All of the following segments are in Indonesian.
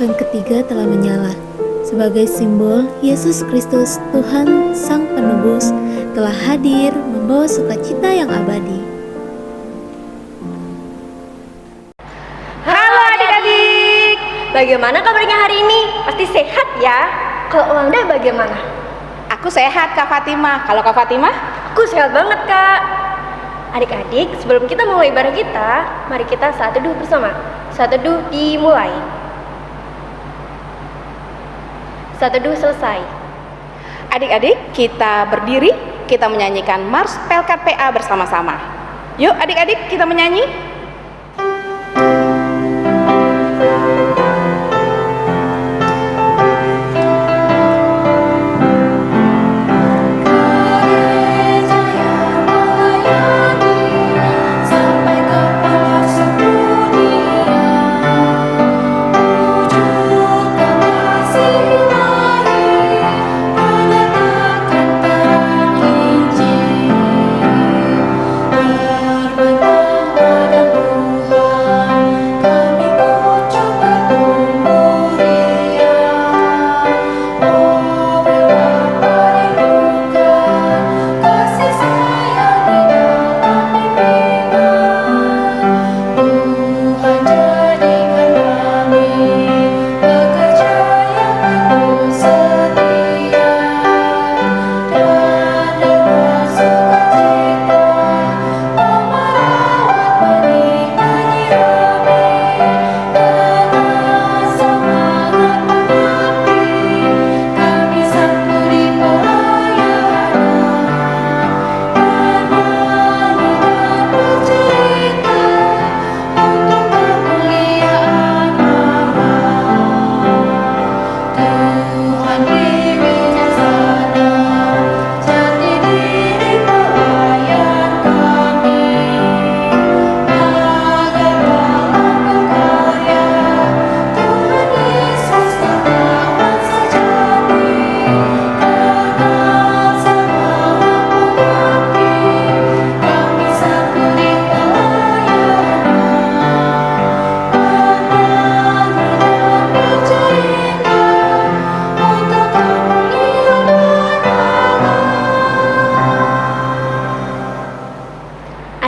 Yang ketiga telah menyala. Sebagai simbol Yesus Kristus, Tuhan Sang Penebus, telah hadir membawa sukacita yang abadi. Halo adik-adik, bagaimana kabarnya hari ini? Pasti sehat ya? Kalau Wanda bagaimana? Aku sehat Kak Fatimah. Kalau Kak Fatimah? Aku sehat banget Kak. Adik-adik, sebelum kita mulai ibadah kita, mari kita saat teduh bersama. Saat teduh dimulai. Saat teduh selesai. Adik-adik, kita berdiri, kita menyanyikan Mars Pelkat PA bersama-sama. Yuk adik-adik, kita menyanyi.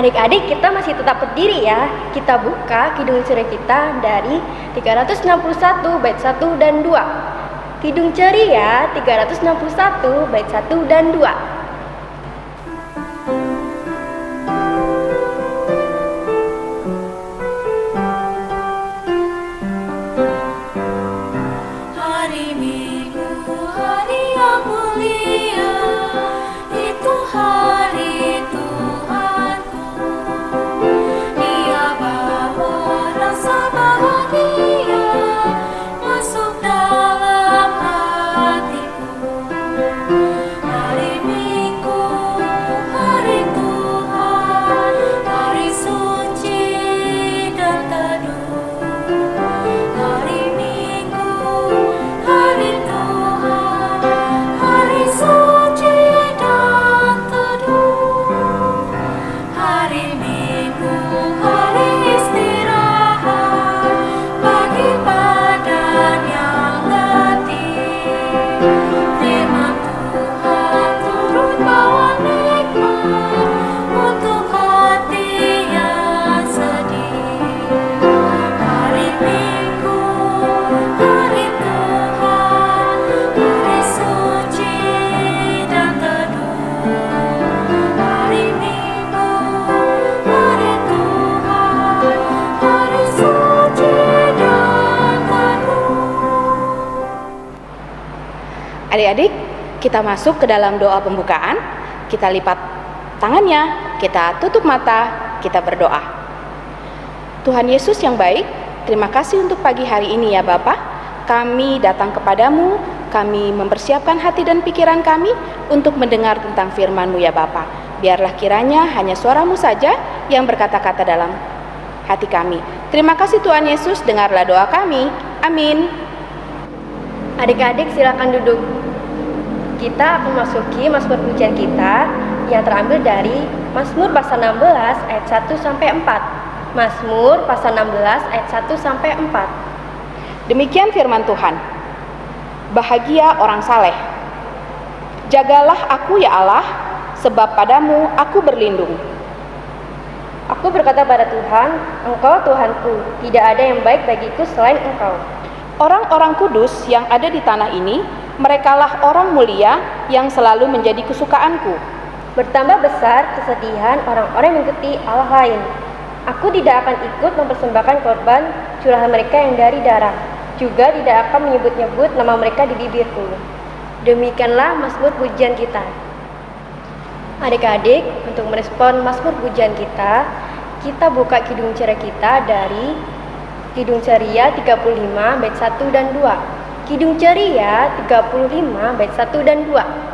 Adik-adik, kita masih tetap berdiri ya. Kita buka Kidung Ceria kita dari 361 bait 1 dan 2. Kidung Ceria 361 bait 1 dan 2. Hari Adik-adik, kita masuk ke dalam doa pembukaan. Kita lipat tangannya, kita tutup mata, kita berdoa. Tuhan Yesus yang baik, terima kasih untuk pagi hari ini ya Bapa. Kami datang kepadamu, kami mempersiapkan hati dan pikiran kami untuk mendengar tentang firman-Mu ya Bapa. Biarlah kiranya hanya suara-Mu saja yang berkata-kata dalam hati kami. Terima kasih Tuhan Yesus, dengarlah doa kami. Amin. Adik-adik silakan duduk. Kita akan memasuki Mazmur pujian kita yang terambil dari Mazmur pasal 16 ayat 1 sampai 4. Mazmur pasal 16 ayat 1 sampai 4. Demikian firman Tuhan. Bahagia orang saleh. Jagalah aku ya Allah, sebab padamu aku berlindung. Aku berkata pada Tuhan, Engkau Tuhanku, tidak ada yang baik bagiku selain Engkau. Orang-orang kudus yang ada di tanah ini, merekalah orang mulia yang selalu menjadi kesukaanku. Bertambah besar kesedihan orang-orang yang mengikuti Allah lain. Aku tidak akan ikut mempersembahkan korban curahan mereka yang dari darah, juga tidak akan menyebut-nyebut nama mereka di bibirku. Demikianlah Mazmur pujian kita. Adik-adik, untuk merespon Mazmur pujian kita buka Kidung Ceria kita dari Kidung Ceria 35 bait 1 dan 2. Kidung Ceria 35 bait 1 dan 2.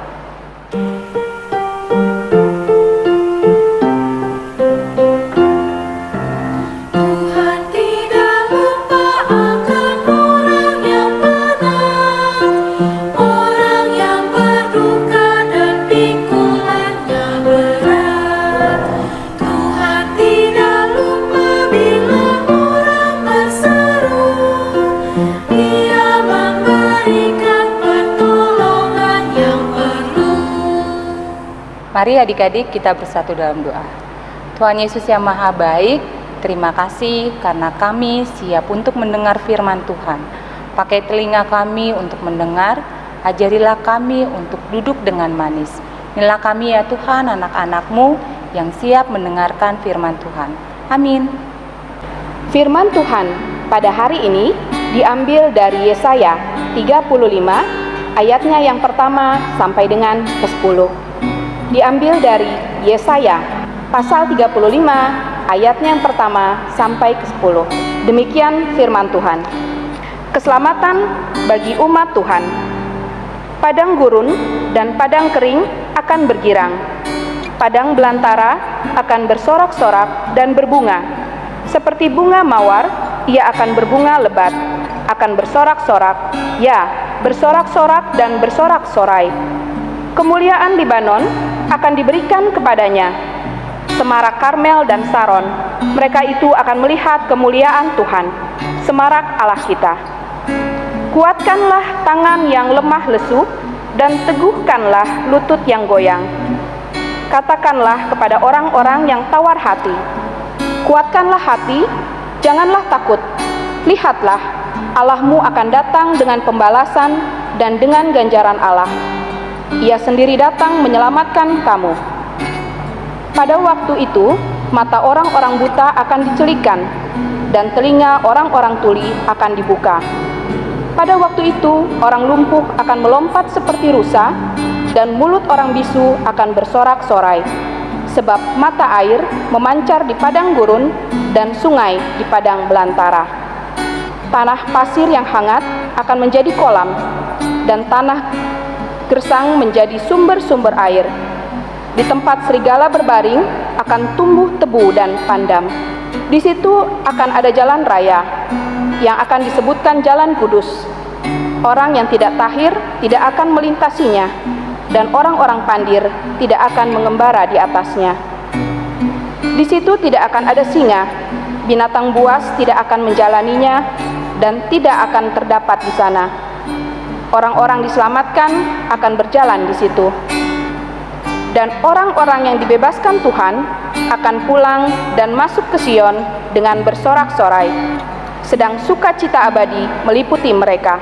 Mari adik-adik kita bersatu dalam doa. Tuhan Yesus yang Maha Baik, terima kasih karena kami siap untuk mendengar firman Tuhan. Pakai telinga kami untuk mendengar, ajarilah kami untuk duduk dengan manis. Inilah kami ya Tuhan, anak-anak-Mu yang siap mendengarkan firman Tuhan. Amin. Firman Tuhan pada hari ini diambil dari Yesaya 35 ayatnya yang pertama sampai dengan ke-10. Diambil dari Yesaya pasal 35 ayatnya yang pertama sampai ke-10. Demikian firman Tuhan. Keselamatan bagi umat Tuhan. Padang gurun dan padang kering akan bergirang. Padang belantara akan bersorak-sorak dan berbunga. Seperti bunga mawar, ia akan berbunga lebat, akan bersorak-sorak, ya, bersorak-sorak dan bersorak-sorai. Kemuliaan Libanon akan diberikan kepadanya. Semarak Karmel dan Saron, mereka itu akan melihat kemuliaan Tuhan, semarak Allah kita. Kuatkanlah tangan yang lemah lesu dan teguhkanlah lutut yang goyang. Katakanlah kepada orang-orang yang tawar hati, kuatkanlah hati, janganlah takut. Lihatlah, Allahmu akan datang dengan pembalasan dan dengan ganjaran Allah. Ia sendiri datang menyelamatkan kamu. Pada waktu itu, mata orang-orang buta akan dicelikan, dan telinga orang-orang tuli akan dibuka. Pada waktu itu, orang lumpuh akan melompat seperti rusa, dan mulut orang bisu akan bersorak-sorai. Sebab mata air memancar di padang gurun, dan sungai di padang belantara. Tanah pasir yang hangat akan menjadi kolam, dan tanah gersang menjadi sumber-sumber air. Di tempat serigala berbaring akan tumbuh tebu dan pandam. Di situ akan ada jalan raya yang akan disebutkan jalan kudus. Orang yang tidak tahir tidak akan melintasinya, dan orang-orang pandir tidak akan mengembara di atasnya. Di situ tidak akan ada singa, binatang buas tidak akan menjalaninya, dan tidak akan terdapat di sana. Orang-orang diselamatkan akan berjalan di situ. Dan orang-orang yang dibebaskan Tuhan akan pulang dan masuk ke Sion dengan bersorak-sorai. Sedang sukacita abadi meliputi mereka.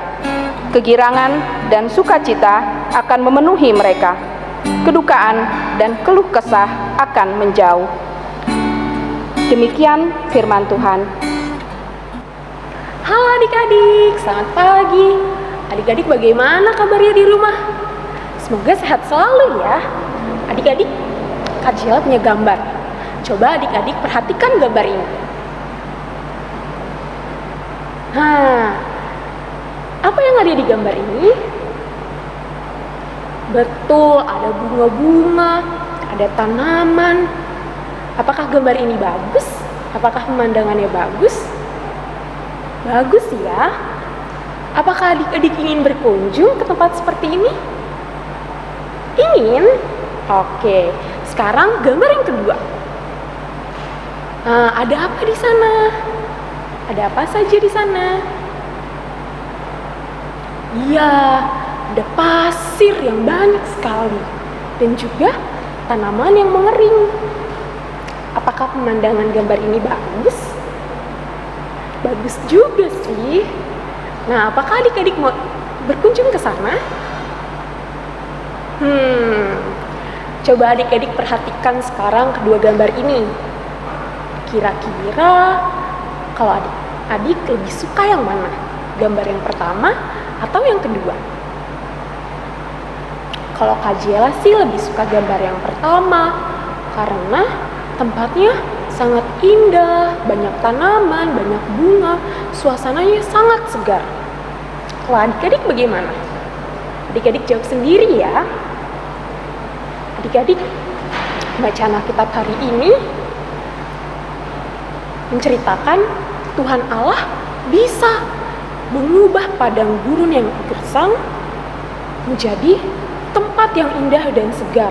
Kegirangan dan sukacita akan memenuhi mereka. Kedukaan dan keluh kesah akan menjauh. Demikian firman Tuhan. Halo adik-adik, selamat pagi. Adik-adik bagaimana kabarnya di rumah? Semoga sehat selalu ya. Adik-adik, Kak Jela punya gambar. Coba adik-adik perhatikan gambar ini. Apa yang ada di gambar ini? Betul, ada bunga-bunga, ada tanaman. Apakah gambar ini bagus? Apakah pemandangannya bagus? Bagus ya. Apakah adik-adik ingin berkunjung ke tempat seperti ini? Ingin? Oke, sekarang gambar yang kedua. Ada apa di sana? Ada apa saja di sana? Iya, ada pasir yang banyak sekali dan juga tanaman yang mengering. Apakah pemandangan gambar ini bagus? Bagus juga sih. Nah, apakah adik-adik mau berkunjung ke sana? Coba adik-adik perhatikan sekarang kedua gambar ini. Kira-kira kalau adik-adik lebih suka yang mana? Gambar yang pertama atau yang kedua? Kalau Kak Jela sih lebih suka gambar yang pertama karena tempatnya sangat indah, banyak tanaman, banyak bunga, suasananya sangat segar. Kalau adik-adik bagaimana? Adik-adik jawab sendiri ya. Adik-adik, bacaan Alkitab hari ini menceritakan Tuhan Allah bisa mengubah padang gurun yang gersang menjadi tempat yang indah dan segar.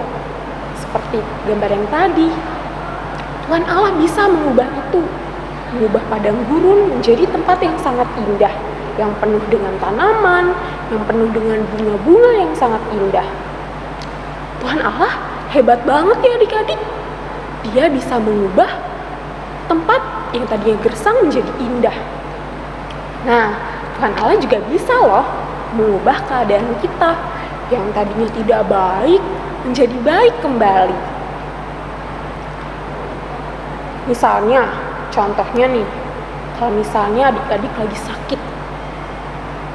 Seperti gambar yang tadi, Tuhan Allah bisa mengubah itu, mengubah padang gurun menjadi tempat yang sangat indah, yang penuh dengan tanaman, yang penuh dengan bunga-bunga yang sangat indah. Tuhan Allah hebat banget ya adik-adik. Dia bisa mengubah tempat yang tadinya gersang menjadi indah. Nah, Tuhan Allah juga bisa loh mengubah keadaan kita yang tadinya tidak baik menjadi baik kembali. Misalnya, contohnya nih, kalau misalnya adik-adik lagi sakit.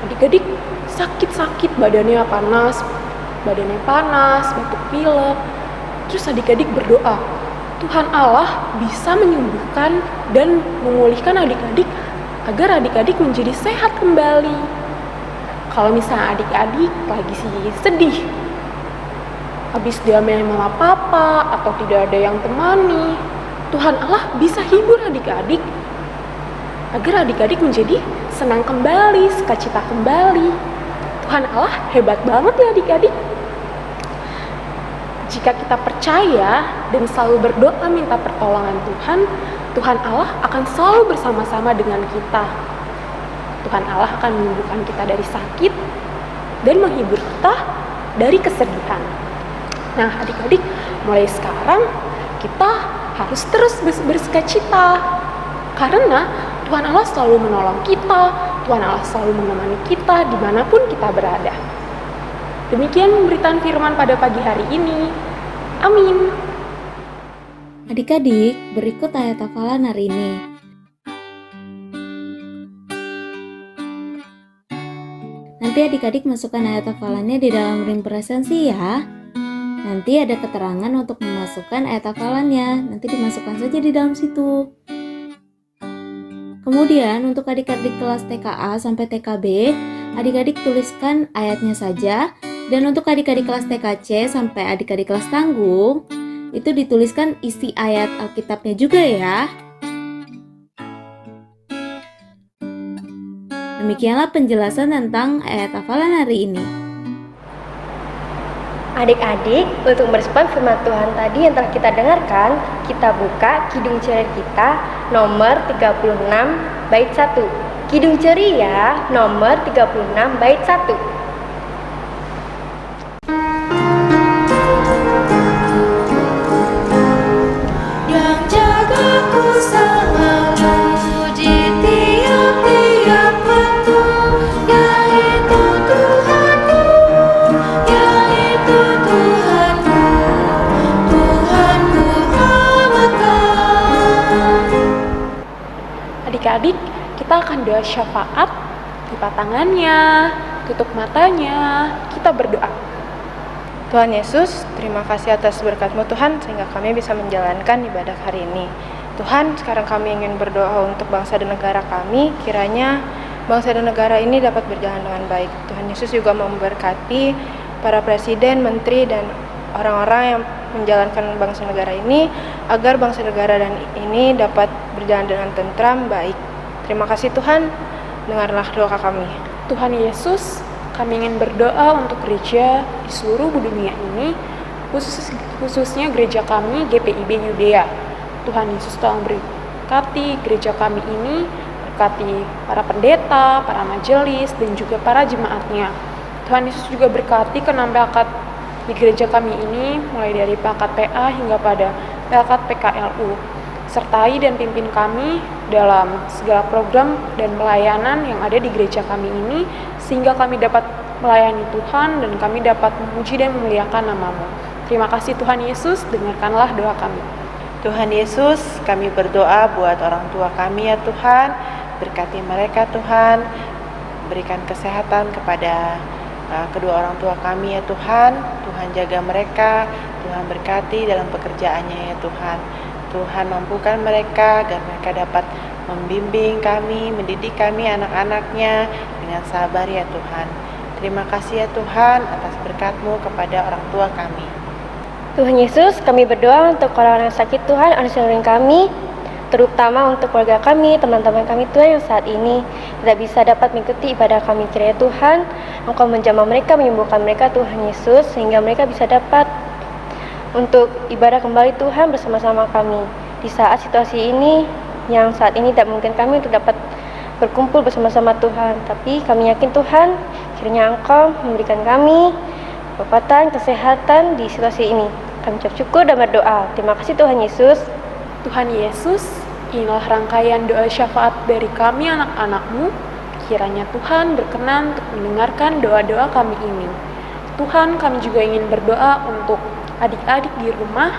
Adik-adik sakit-sakit, badannya panas, batuk pilek. Terus adik-adik berdoa, Tuhan Allah bisa menyembuhkan dan memulihkan adik-adik agar adik-adik menjadi sehat kembali. Kalau misalnya adik-adik lagi sedih, habis diambil mama papa atau tidak ada yang temani, Tuhan Allah bisa hibur adik-adik agar adik-adik menjadi senang kembali, sukacita kembali. Tuhan Allah hebat banget ya adik-adik. Jika kita percaya dan selalu berdoa minta pertolongan Tuhan, Tuhan Allah akan selalu bersama-sama dengan kita. Tuhan Allah akan menyembuhkan kita dari sakit dan menghibur kita dari kesedihan. Nah, adik-adik, mulai sekarang kita harus terus bersukacita karena Tuhan Allah selalu menolong kita, Tuhan Allah selalu menemani kita dimanapun kita berada. Demikian pemberitaan firman pada pagi hari ini. Amin. Adik-adik, berikut ayat hafalan hari ini. Nanti adik-adik masukkan ayat hafalannya di dalam ring presensi ya. Nanti ada keterangan untuk memasukkan ayat hafalannya. Nanti dimasukkan saja di dalam situ. Kemudian untuk adik-adik kelas TKA sampai TKB, adik-adik tuliskan ayatnya saja. Dan untuk adik-adik kelas TKC sampai adik-adik kelas tanggung, itu dituliskan isi ayat Alkitabnya juga ya. Demikianlah penjelasan tentang ayat hafalan hari ini. Adik-adik, untuk merespon firman Tuhan tadi yang telah kita dengarkan, kita buka Kidung Ceria kita nomor 36 bait 1. Kidung Ceria nomor 36 bait 1. Adik-adik, kita akan doa syafaat lipat tangannya, tutup matanya, kita berdoa. Tuhan Yesus, terima kasih atas berkat-Mu Tuhan, sehingga kami bisa menjalankan ibadah hari ini. Tuhan, sekarang kami ingin berdoa untuk bangsa dan negara kami, kiranya bangsa dan negara ini dapat berjalan dengan baik. Tuhan Yesus juga memberkati para presiden, menteri, dan orang-orang yang menjalankan bangsa negara ini, agar bangsa negara dan ini dapat berjalan dengan tentram, baik. Terima kasih Tuhan, dengarlah doa kami. Tuhan Yesus, kami ingin berdoa untuk gereja di seluruh dunia ini, khususnya gereja kami GPIB Yudea. Tuhan Yesus tolong berkati gereja kami ini, berkati para pendeta, para majelis, dan juga para jemaatnya. Tuhan Yesus juga berkati keenam pangkat di gereja kami ini, mulai dari pangkat PA hingga pada pangkat PKLU. Sertai dan pimpin kami dalam segala program dan pelayanan yang ada di gereja kami ini, sehingga kami dapat melayani Tuhan dan kami dapat memuji dan memuliakan nama-Mu. Terima kasih Tuhan Yesus, dengarkanlah doa kami. Tuhan Yesus, kami berdoa buat orang tua kami ya Tuhan, berkati mereka Tuhan, berikan kesehatan kepada kedua orang tua kami ya Tuhan. Tuhan jaga mereka, Tuhan berkati dalam pekerjaannya ya Tuhan. Tuhan mampukan mereka agar mereka dapat membimbing kami, mendidik kami anak-anaknya dengan sabar ya Tuhan. Terima kasih ya Tuhan atas berkat-Mu kepada orang tua kami. Tuhan Yesus, kami berdoa untuk orang-orang sakit Tuhan, orang sekeliling kami, terutama untuk keluarga kami, teman-teman kami Tuhan yang saat ini tidak bisa dapat mengikuti ibadah kami. Kiranya Tuhan, Engkau menjamah mereka, menyembuhkan mereka Tuhan Yesus, sehingga mereka bisa dapat untuk ibadah kembali Tuhan bersama-sama kami. Di saat situasi ini, yang saat ini tidak mungkin kami untuk dapat berkumpul bersama-sama Tuhan, tapi kami yakin Tuhan, kiranya Engkau memberikan kami kekuatan, kesehatan di situasi ini. Kami ucap syukur dan berdoa. Terima kasih Tuhan Yesus. Tuhan Yesus, inilah rangkaian doa syafaat dari kami anak-anak-Mu. Kiranya Tuhan berkenan untuk mendengarkan doa-doa kami ini. Tuhan, kami juga ingin berdoa untuk adik-adik di rumah.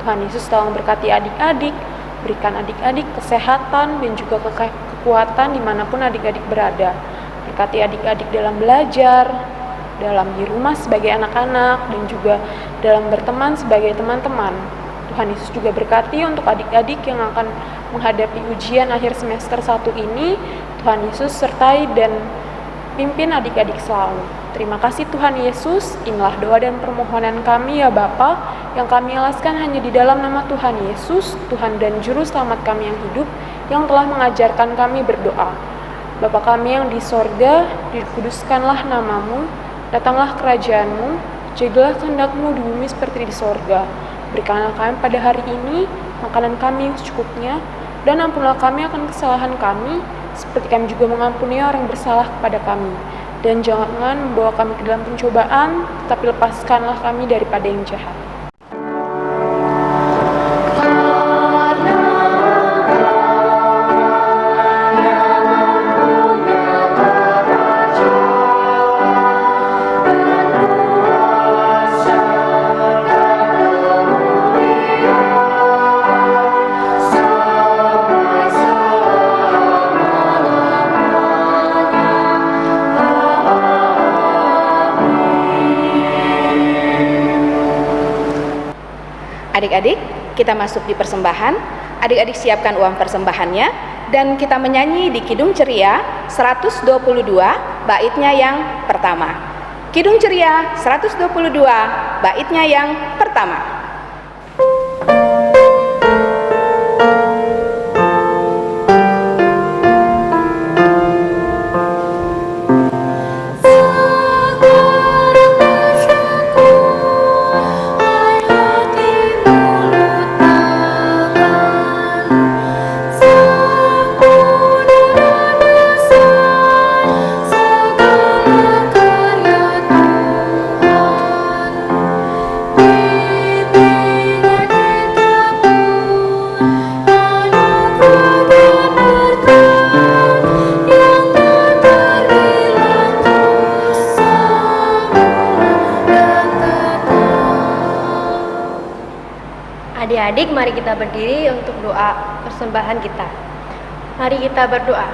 Tuhan Yesus tolong berkati adik-adik, berikan adik-adik kesehatan dan juga kekuatan dimanapun adik-adik berada. Berkati adik-adik dalam belajar, dalam di rumah sebagai anak-anak, dan juga dalam berteman sebagai teman-teman. Tuhan Yesus juga berkati untuk adik-adik yang akan menghadapi ujian akhir semester 1 ini. Tuhan Yesus sertai dan pimpin adik-adik selalu. Terima kasih Tuhan Yesus, inilah doa dan permohonan kami ya Bapa, yang kami alaskan hanya di dalam nama Tuhan Yesus, Tuhan dan Juru Selamat kami yang hidup, yang telah mengajarkan kami berdoa. Bapa kami yang di sorga, dikuduskanlah nama-Mu, datanglah kerajaan-Mu, jadilah kehendak-Mu di bumi seperti di sorga. Berikanlah kami pada hari ini makanan kami yang secukupnya, dan ampunlah kami akan kesalahan kami, seperti kami juga mengampuni orang yang bersalah kepada kami. Dan jangan membawa kami ke dalam pencobaan, tetapi lepaskanlah kami daripada yang jahat. Adik-adik, kita masuk di persembahan. Adik-adik siapkan uang persembahannya, dan kita menyanyi di Kidung Ceria 122, baitnya yang pertama. Kidung Ceria 122, baitnya yang pertama. Adik-adik, mari kita berdiri untuk doa persembahan kita. Mari kita berdoa.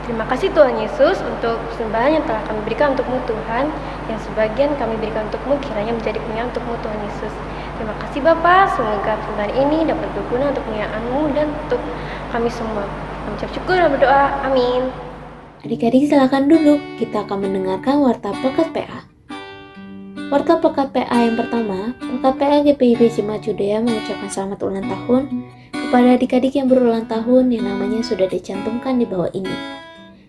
Terima kasih Tuhan Yesus untuk persembahan yang telah kami berikan untuk-Mu Tuhan, yang sebagian kami berikan untuk-Mu kiranya menjadi punya untuk-Mu Tuhan Yesus. Terima kasih Bapa, semoga persembahan ini dapat berguna untuk kemuliaan-Mu dan untuk kami semua. Kami ucap syukur dan berdoa, amin. Adik-adik silakan duduk, kita akan mendengarkan Warta Pekat PA. Warta Pekat PA yang pertama, Pekat PA GPIB Jemaat Judea mengucapkan selamat ulang tahun kepada adik-adik yang berulang tahun yang namanya sudah dicantumkan di bawah ini.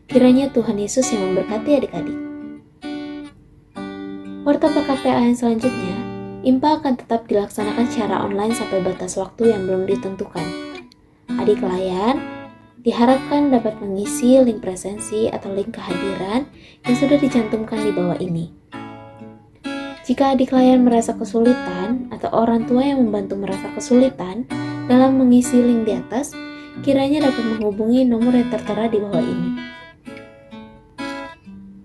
Kiranya Tuhan Yesus yang memberkati adik-adik. Warta Pekat PA yang selanjutnya, IMPA akan tetap dilaksanakan secara online sampai batas waktu yang belum ditentukan. Adik layan diharapkan dapat mengisi link presensi atau link kehadiran yang sudah dicantumkan di bawah ini. Jika adik layan merasa kesulitan atau orang tua yang membantu merasa kesulitan dalam mengisi link di atas, kiranya dapat menghubungi nomor yang tertera di bawah ini.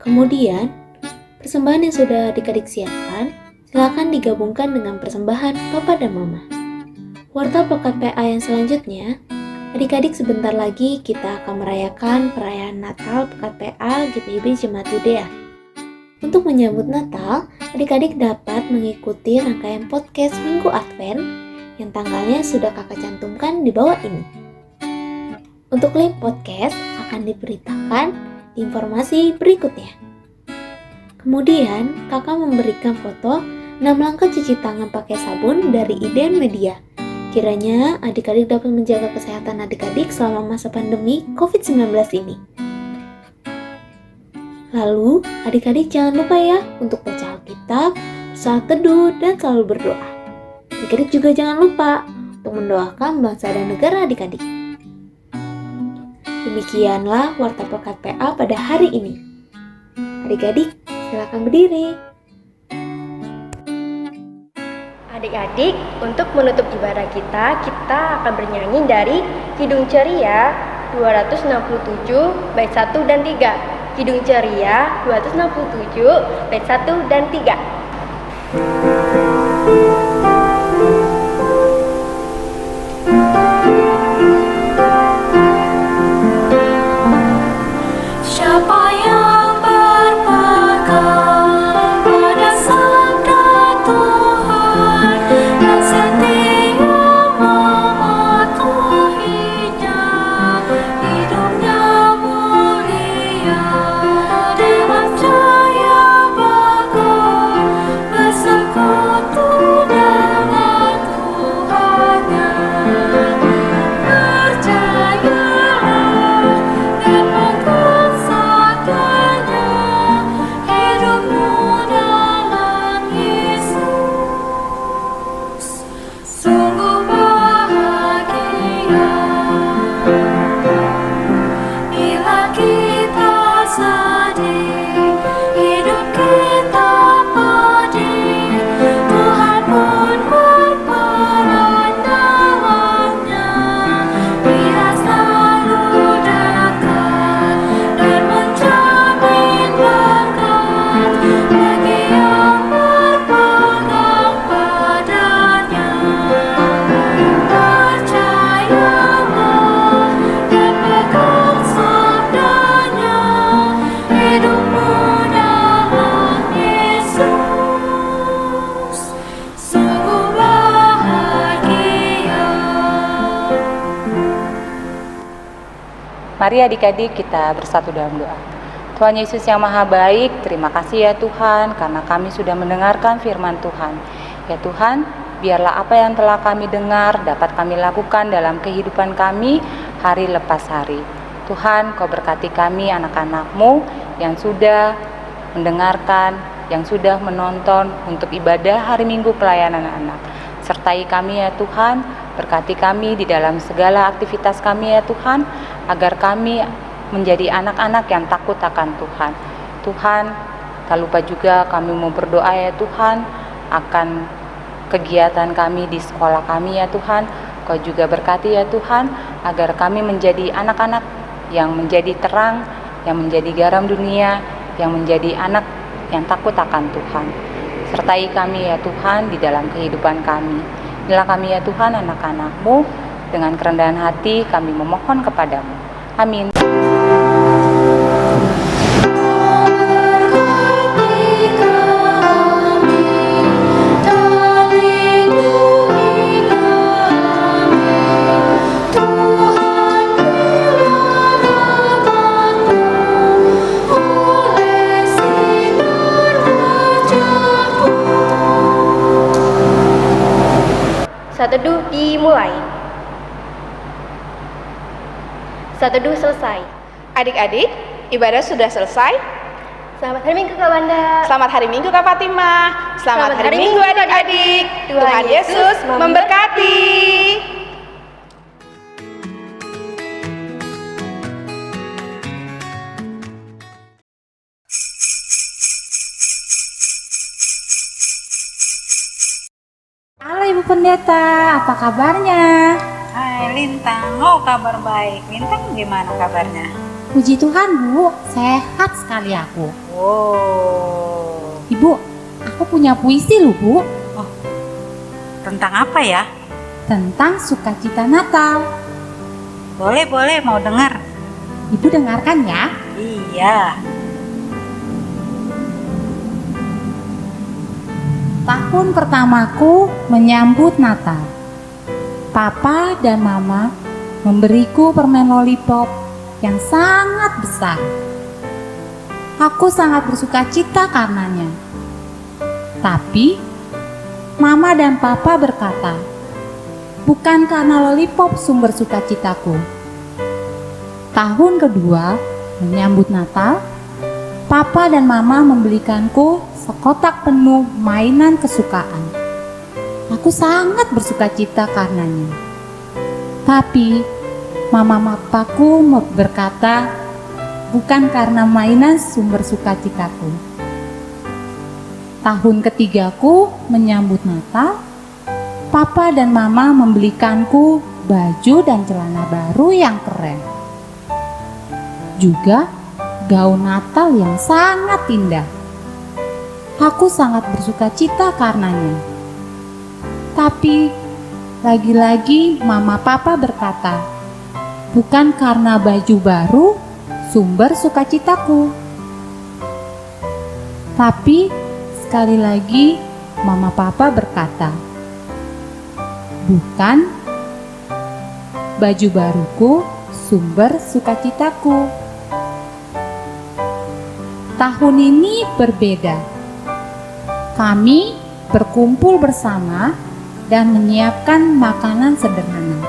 Kemudian, persembahan yang sudah adik-adik siapkan, silakan digabungkan dengan persembahan Papa dan Mama. Warta Pekat PA yang selanjutnya, adik-adik sebentar lagi kita akan merayakan perayaan Natal Pekat PA GPIB Jemaat Judea. Untuk menyambut Natal, adik-adik dapat mengikuti rangkaian podcast Minggu Advent yang tanggalnya sudah kakak cantumkan di bawah ini. Untuk link podcast akan diberitakan di informasi berikutnya. Kemudian, kakak memberikan foto 6 langkah cuci tangan pakai sabun dari Iden Media. Kiranya adik-adik dapat menjaga kesehatan adik-adik selama masa pandemi COVID-19 ini. Lalu, adik-adik jangan lupa ya untuk baca Alkitab, saat teduh, dan selalu berdoa. Adik-adik juga jangan lupa untuk mendoakan bangsa dan negara adik-adik. Demikianlah Warta Pekat PA pada hari ini. Adik-adik, silakan berdiri. Adik-adik, untuk menutup ibadah kita akan bernyanyi dari Kidung Ceria 267 bait 1 dan 3. Kidung Ceria 267 bait 1 dan 3. Siapa yang berpegang pada sabda Tuhan dan setia mematuhinya, hidupnya mulia dengan cahaya bagai bersekutu dengan Tuhannya. Percayalah dan pegang sabdanya, hidupmu dalam Yesus sungguh bahagia. Bila kita sedih, hidup kita pedih, Tuhan pun berperan dalamnya. Dia selalu dekat dan menjamin berkat bagi yang berpegang padanya. Percayalah dan pegang sabdanya, hidupmu dalam Yesus sungguh bahagia. Mari adik-adik kita bersatu dalam doa. Tuhan Yesus yang Maha Baik, terima kasih ya Tuhan karena kami sudah mendengarkan firman Tuhan. Ya Tuhan, biarlah apa yang telah kami dengar dapat kami lakukan dalam kehidupan kami hari lepas hari. Tuhan, Kau berkati kami anak-anak-Mu yang sudah mendengarkan, yang sudah menonton untuk ibadah hari Minggu pelayanan anak. Sertai kami ya Tuhan, berkati kami di dalam segala aktivitas kami ya Tuhan, agar kami menjadi anak-anak yang takut akan Tuhan. Tuhan, tak lupa juga kami mau berdoa ya Tuhan akan kegiatan kami di sekolah kami ya Tuhan. Kau juga berkati ya Tuhan agar kami menjadi anak-anak yang menjadi terang, yang menjadi garam dunia, yang menjadi anak yang takut akan Tuhan. Sertai kami ya Tuhan di dalam kehidupan kami. Inilah kami ya Tuhan anak-anak-Mu, dengan kerendahan hati kami memohon kepadamu. Amin. Saat teduh dimulai. Saat teduh selesai. Adik-adik, ibadah sudah selesai. Selamat hari Minggu Kak Wanda. Selamat hari Minggu Kak Fatima. Selamat hari Minggu adik-adik. Tuhan Yesus memberkati. Halo Ibu Pendeta, apa kabarnya? Hai Lintang, oh kabar baik. Lintang gimana kabarnya? Puji Tuhan Bu, sehat sekali aku. Oh, Ibu, aku punya puisi loh Bu, tentang apa ya? tentang sukacita Natal. Boleh, mau dengar? Ibu dengarkan ya. Iya. Tahun pertamaku menyambut Natal. Papa dan Mama memberiku permen lollipop yang sangat besar. Aku sangat bersuka cita karenanya. Tapi Mama dan Papa berkata, bukan karena lollipop sumber sukacitaku. Tahun kedua menyambut Natal, Papa dan Mama membelikanku sekotak penuh mainan kesukaan. Aku sangat bersuka cita karenanya. Tapi Mama Papaku berkata, bukan karena mainan sumber sukacitaku. Tahun ketigaku menyambut Natal, Papa dan Mama membelikanku baju dan celana baru yang keren. Juga gaun Natal yang sangat indah. Aku sangat bersuka cita karenanya. Tapi lagi-lagi Mama Papa berkata, bukan karena baju baru sumber sukacitaku. Tapi sekali lagi Mama Papa berkata, bukan baju baruku sumber sukacitaku. Tahun ini berbeda. Kami berkumpul bersama dan menyiapkan makanan sederhana.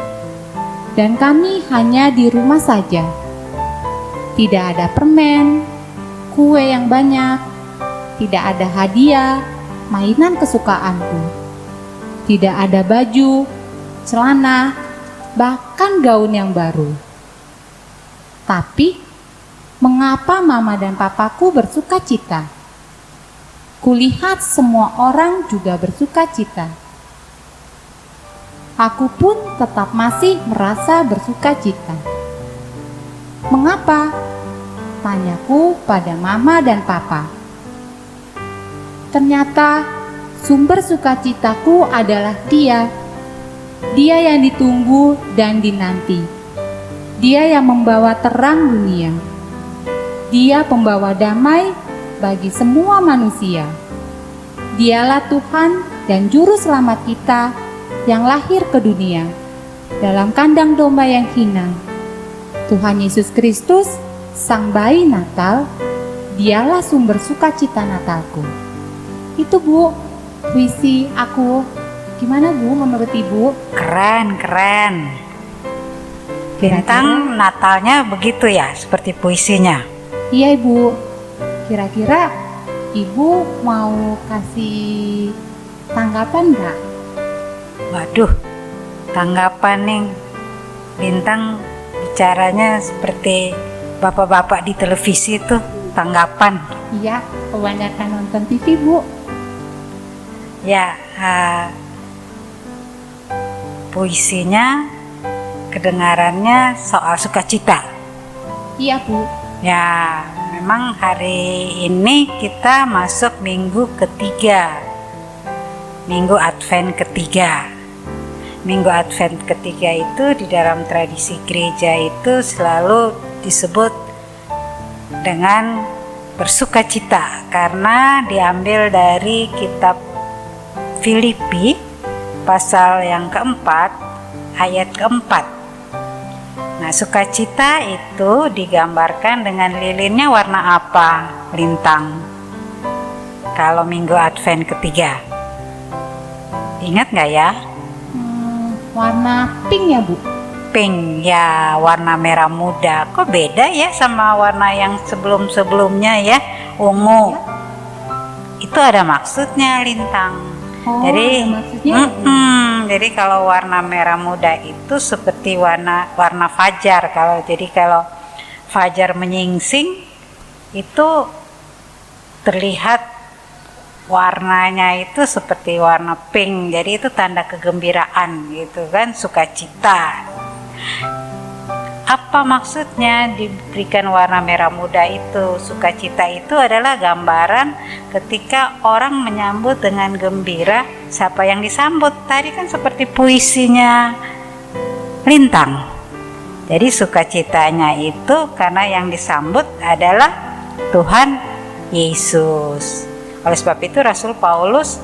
Dan kami hanya di rumah saja. Tidak ada permen, kue yang banyak, tidak ada hadiah, mainan kesukaanku. Tidak ada baju, celana, bahkan gaun yang baru. Tapi, mengapa Mama dan Papaku bersuka cita? Kulihat semua orang juga bersuka cita. Aku pun tetap masih merasa bersuka cita. Mengapa? Tanyaku pada Mama dan Papa. Ternyata sumber sukacitaku adalah Dia. Dia yang ditunggu dan dinanti. Dia yang membawa terang dunia. Dia pembawa damai bagi semua manusia. Dialah Tuhan dan Juru Selamat kita yang lahir ke dunia dalam kandang domba yang hina. Tuhan Yesus Kristus, Sang Bayi Natal, Dialah sumber sukacita Natalku. Itu Bu, puisi aku. Gimana Bu menurut Ibu? Keren. Lintang Natalnya begitu ya, seperti puisinya. Iya Ibu. Kira-kira Ibu mau kasih tanggapan nggak? Waduh, tanggapan nih Lintang bicaranya seperti bapak-bapak di televisi itu, tanggapan. Iya, kebanyakan nonton TV Bu. Ya, puisinya kedengarannya soal sukacita. Iya Bu. Ya, memang hari ini kita masuk minggu ketiga, minggu Advent ketiga. Minggu Advent ketiga itu di dalam tradisi gereja itu selalu disebut dengan bersukacita karena diambil dari kitab Filipi pasal yang keempat ayat keempat. Nah, sukacita itu digambarkan dengan lilinnya warna apa, Lintang? Kalau minggu Advent ketiga, ingat nggak ya? warna pink ya Bu? Pink ya, warna merah muda. Kok beda ya sama warna yang sebelum-sebelumnya ya, ungu. Itu ada maksudnya, Lintang. Oh, Jadi, ada maksudnya. jadi kalau warna merah muda itu seperti warna fajar. Kalau fajar menyingsing itu terlihat warnanya itu seperti warna pink. Jadi itu tanda kegembiraan gitu kan, sukacita. Apa maksudnya diberikan warna merah muda itu? Sukacita itu adalah gambaran ketika orang menyambut dengan gembira siapa yang disambut. Tadi kan seperti puisinya Lintang. Jadi sukacitanya itu karena yang disambut adalah Tuhan Yesus. Oleh sebab itu Rasul Paulus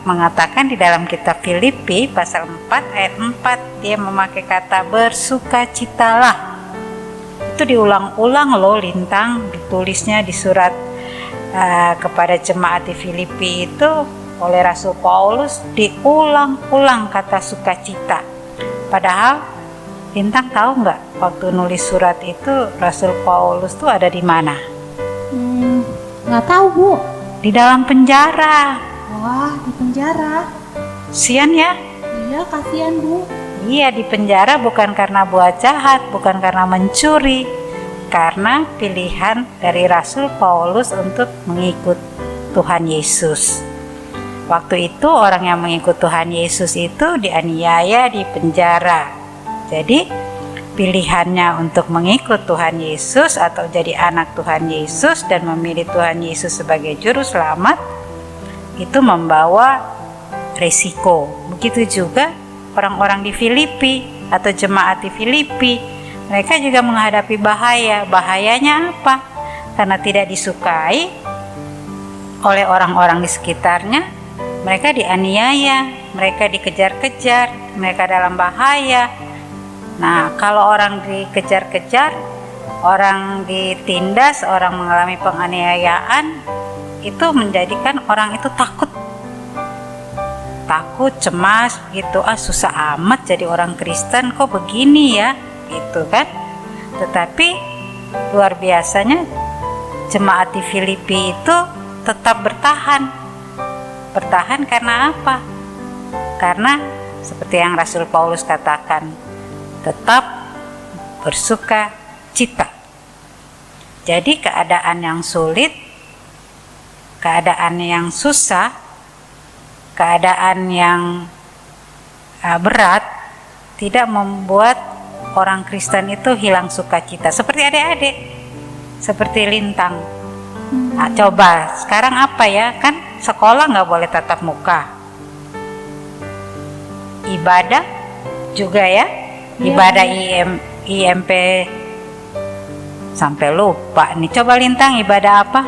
mengatakan di dalam kitab Filipi pasal 4 ayat 4, dia memakai kata bersukacitalah. Itu diulang-ulang loh, Lintang, ditulisnya di surat kepada jemaat di Filipi itu oleh Rasul Paulus diulang-ulang kata sukacita. Padahal Lintang tahu nggak waktu nulis surat itu Rasul Paulus tuh ada di mana? Nggak tahu Bu. Di dalam penjara. Wah, di penjara. Sian ya? Iya, kasihan Bu. Iya, di penjara bukan karena buat jahat, bukan karena mencuri, karena pilihan dari Rasul Paulus untuk mengikut Tuhan Yesus. Waktu itu orang yang mengikut Tuhan Yesus itu dianiaya, di penjara. Jadi pilihannya untuk mengikut Tuhan Yesus atau jadi anak Tuhan Yesus dan memilih Tuhan Yesus sebagai juru selamat itu membawa resiko. Begitu juga orang-orang di Filipi atau jemaat di Filipi, mereka juga menghadapi bahaya. Bahayanya apa? Karena tidak disukai oleh orang-orang di sekitarnya, mereka dianiaya, mereka dikejar-kejar, mereka dalam bahaya. Nah, kalau orang dikejar-kejar, orang ditindas, orang mengalami penganiayaan, itu menjadikan orang itu takut, cemas gitu. Susah amat jadi orang Kristen, kok begini ya, gitu kan. Tetapi luar biasanya jemaat di Filipi itu tetap bertahan karena apa? Karena seperti yang Rasul Paulus katakan, tetap bersuka cita. Jadi keadaan yang sulit, keadaan yang susah, keadaan yang berat tidak membuat orang Kristen itu hilang sukacita. Seperti adik-adik, seperti Lintang. Nah, coba sekarang apa ya, kan sekolah nggak boleh tatap muka, ibadah juga ya, ibadah IMP sampai lupa nih. Coba Lintang, ibadah apa?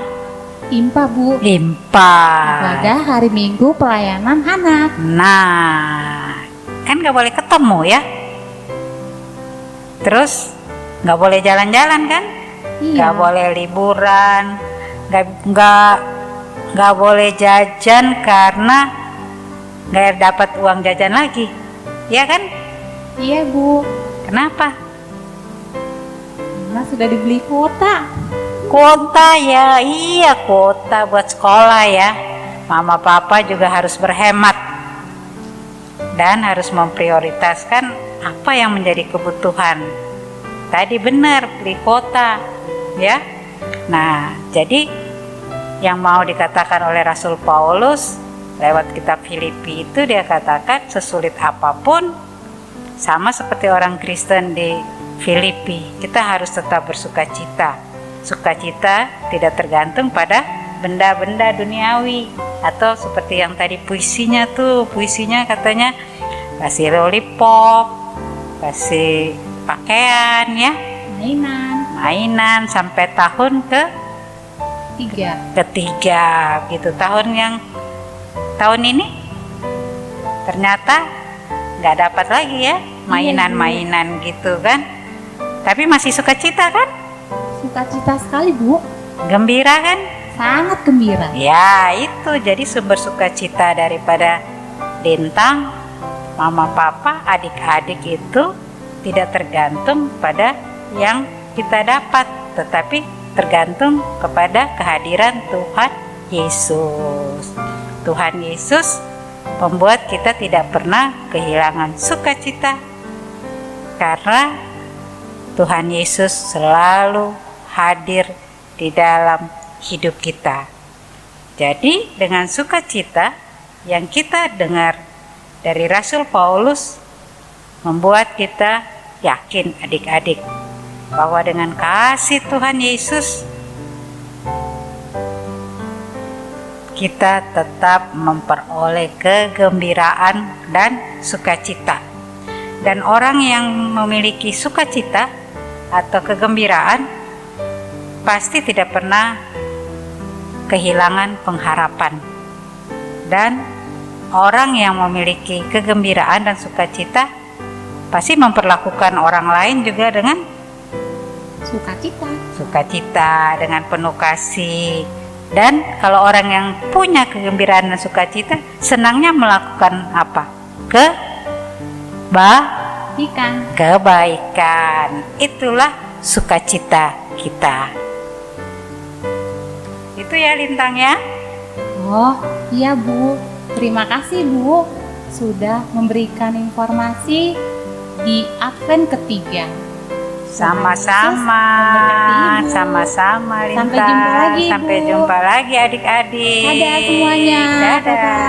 IMPA Bu. IMPA. Ibadah hari Minggu pelayanan anak. Nah, kan nggak boleh ketemu ya. Terus nggak boleh jalan-jalan kan? Iya. Nggak boleh liburan, nggak boleh jajan karena nggak dapat uang jajan lagi, ya kan? Iya Bu. Kenapa? Karena sudah dibeli kuota. Kuota ya, iya kuota buat sekolah ya. Mama papa juga harus berhemat dan harus memprioritaskan apa yang menjadi kebutuhan. Tadi benar, beli kuota ya. Nah, jadi yang mau dikatakan oleh Rasul Paulus lewat kitab Filipi itu, dia katakan sesulit apapun, sama seperti orang Kristen di Filipi, kita harus tetap bersuka cita. Sukacita tidak tergantung pada benda-benda duniawi, atau seperti yang tadi puisinya katanya kasih lollipop, kasih pakaian ya, mainan sampai tahun ketiga gitu. Tahun ini ternyata nggak dapat lagi ya mainan-mainan gitu kan, tapi masih sukacita kan? Sukacita sekali Bu. Gembira kan? Sangat gembira. Ya itu, jadi sumber sukacita daripada Lintang mama, papa, adik-adik itu tidak tergantung pada yang kita dapat, tetapi tergantung kepada kehadiran Tuhan Yesus. Tuhan Yesus membuat kita tidak pernah kehilangan sukacita, karena Tuhan Yesus selalu hadir di dalam hidup kita. Jadi dengan sukacita yang kita dengar dari Rasul Paulus membuat kita yakin adik-adik bahwa dengan kasih Tuhan Yesus kita tetap memperoleh kegembiraan dan sukacita. Dan orang yang memiliki sukacita atau kegembiraan pasti tidak pernah kehilangan pengharapan. Dan orang yang memiliki kegembiraan dan sukacita pasti memperlakukan orang lain juga dengan sukacita, dengan penuh kasih. Dan kalau orang yang punya kegembiraan dan sukacita, senangnya melakukan apa? Kebaikan. Itulah sukacita kita. Itu ya Lintang ya. Oh iya Bu, terima kasih Bu sudah memberikan informasi di Advent ketiga. Sama-sama Lintang. Sampai jumpa lagi Bu. Sampai jumpa lagi adik-adik. Dadah semuanya. Dadah.